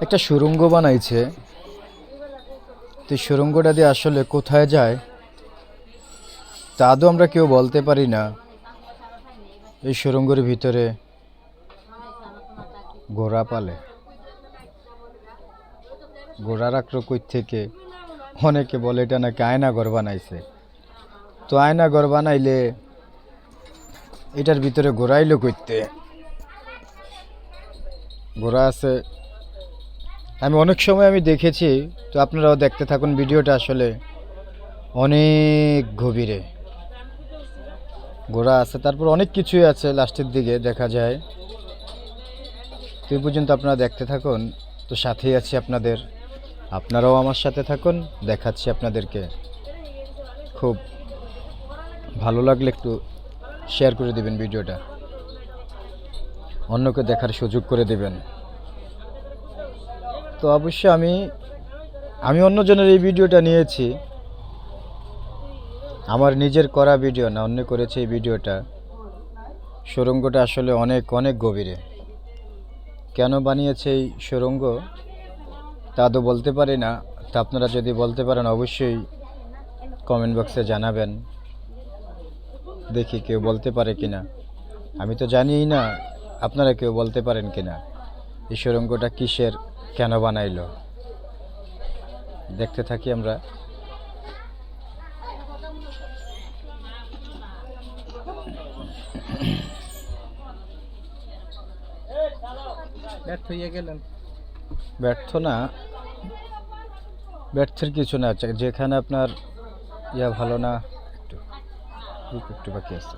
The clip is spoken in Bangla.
একটা সুড়ঙ্গ বানাইছে। তো সুড়ঙ্গটা দিয়ে আসলে কোথায় যায় তা আদৌ আমরা কেউ বলতে পারি না। এই সুড়ঙ্গের ভিতরে ঘোড়া পালে, ঘোড়া রাখলো কই থেকে? অনেকে বলে এটা নাকি আয়নাঘর বানাইছে। তো আয়নাঘর বানাইলে এটার ভিতরে ঘোড়া এলো কইতে? ঘোড়া আছে, আমি অনেক সময় দেখেছি। তো আপনারাও দেখতে থাকুন ভিডিওটা, আসলে অনেক গভীরে ঘোড়া আছে, তারপর অনেক কিছুই আছে লাস্টের দিকে দেখা যায়। তো এই পর্যন্ত আপনারা দেখতে থাকুন। তো সাথেই আছি আপনাদের, আপনারাও আমার সাথে থাকুন, দেখাচ্ছি আপনাদেরকে। খুব ভালো লাগলে একটু শেয়ার করে দিবেন ভিডিওটা, অন্যকে দেখার সুযোগ করে দিবেন। তো অবশ্যই আমি অন্যজনের এই ভিডিওটা নিয়েছি, আমার নিজের করা ভিডিও না, অন্য করেছে এই ভিডিওটা। সুড়ঙ্গটা আসলে অনেক অনেক গভীরে। কেন বানিয়েছে এই সুড়ঙ্গ তা তো বলতে পারি না। তা আপনারা যদি বলতে পারেন অবশ্যই কমেন্ট বক্সে জানাবেন, দেখি কেউ বলতে পারে কিনা। আমি তো জানিই না, আপনারা কেউ বলতে পারেন কিনা এই সুড়ঙ্গটা কিসের, কেন বানাইলো। দেখতে থাকি আমরা। ব্যর্থ হয়ে গেলেন? ব্যর্থ না, ব্যর্থের কিছু না। যেখানে আপনার ভালো না, একটু একটু বাকি আছে।